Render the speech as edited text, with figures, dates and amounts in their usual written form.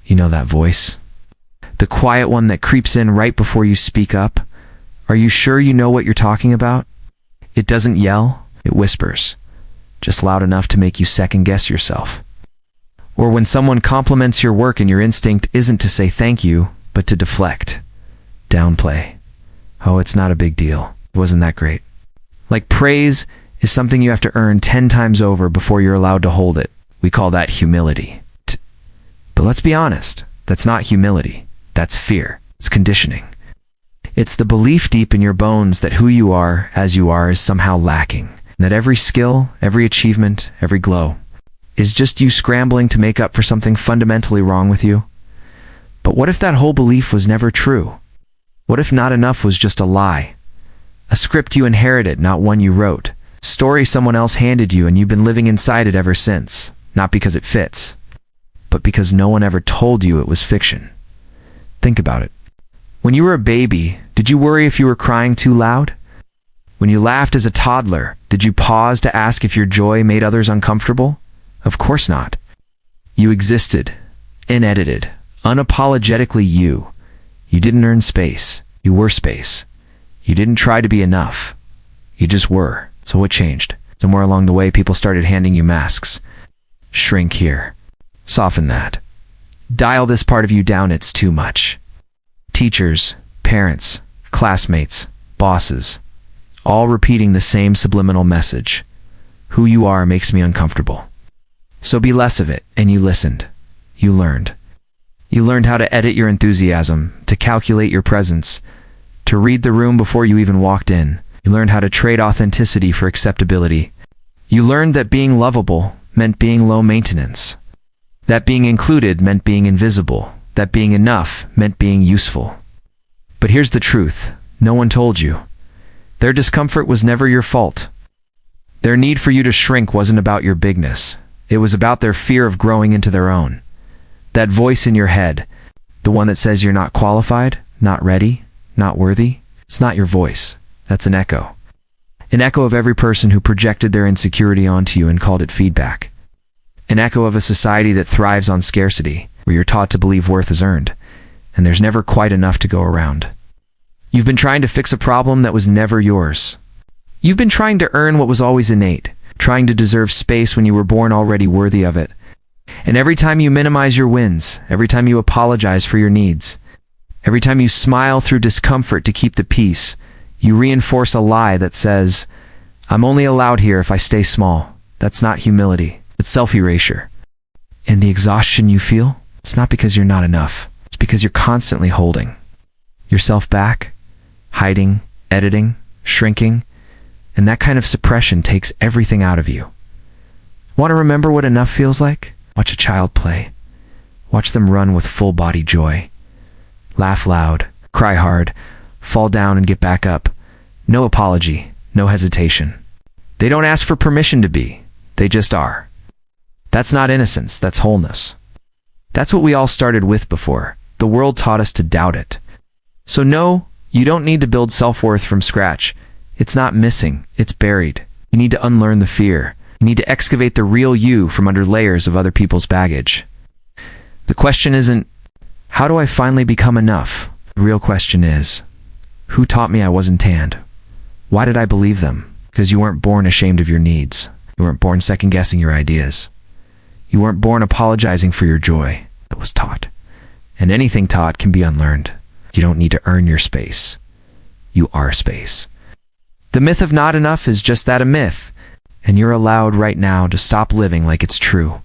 You know that voice? The quiet one that creeps in right before you speak up? Are you sure you know what you're talking about? It doesn't yell, it whispers, just loud enough to make you second-guess yourself. Or when someone compliments your work and your instinct isn't to say thank you, but to deflect, downplay. Oh, it's not a big deal. It wasn't that great. Like praise is something you have to earn 10 times over before you're allowed to hold it. We call that humility. But let's be honest, that's not humility. That's fear. It's conditioning. It's the belief deep in your bones that who you are as you are is somehow lacking, and that every skill, every achievement, every glow is just you scrambling to make up for something fundamentally wrong with you. But what if that whole belief was never true? What if not enough was just a lie? A script you inherited, not one you wrote. Story someone else handed you and you've been living inside it ever since. Not because it fits, but because no one ever told you it was fiction. Think about it. When you were a baby, did you worry if you were crying too loud? When you laughed as a toddler, did you pause to ask if your joy made others uncomfortable? Of course not. You existed, unedited, unapologetically you. You didn't earn space. You were space. You didn't try to be enough. You just were. So what changed? Somewhere along the way, people started handing you masks. Shrink here. Soften that. Dial this part of you down, it's too much. Teachers, parents, classmates, bosses, all repeating the same subliminal message. Who you are makes me uncomfortable. So be less of it, and you listened. You learned. You learned how to edit your enthusiasm, to calculate your presence, to read the room before you even walked in. You learned how to trade authenticity for acceptability. You learned that being lovable meant being low maintenance. That being included meant being invisible. That being enough meant being useful. But here's the truth. No one told you. Their discomfort was never your fault. Their need for you to shrink wasn't about your bigness. It was about their fear of growing into their own. That voice in your head, the one that says you're not qualified, not ready, not worthy, it's not your voice. That's an echo. An echo of every person who projected their insecurity onto you and called it feedback. An echo of a society that thrives on scarcity, where you're taught to believe worth is earned, and there's never quite enough to go around. You've been trying to fix a problem that was never yours. You've been trying to earn what was always innate, trying to deserve space when you were born already worthy of it. And every time you minimize your wins, every time you apologize for your needs, every time you smile through discomfort to keep the peace, you reinforce a lie that says, I'm only allowed here if I stay small. That's not humility. It's self-erasure. And the exhaustion you feel, it's not because you're not enough. It's because you're constantly holding yourself back, hiding, editing, shrinking, and that kind of suppression takes everything out of you. Want to remember what enough feels like? Watch a child play. Watch them run with full-body joy. Laugh loud, cry hard, fall down and get back up. No apology, no hesitation. They don't ask for permission to be. They just are. That's not innocence, that's wholeness. That's what we all started with before. The world taught us to doubt it. So no, you don't need to build self-worth from scratch. It's not missing, it's buried. You need to unlearn the fear. You need to excavate the real you from under layers of other people's baggage. The question isn't, how do I finally become enough? The real question is, who taught me I wasn't tanned? Why did I believe them? Because you weren't born ashamed of your needs. You weren't born second-guessing your ideas. You weren't born apologizing for your joy. That was taught. And anything taught can be unlearned. You don't need to earn your space. You are space. The myth of not enough is just that, a myth. And you're allowed right now to stop living like it's true.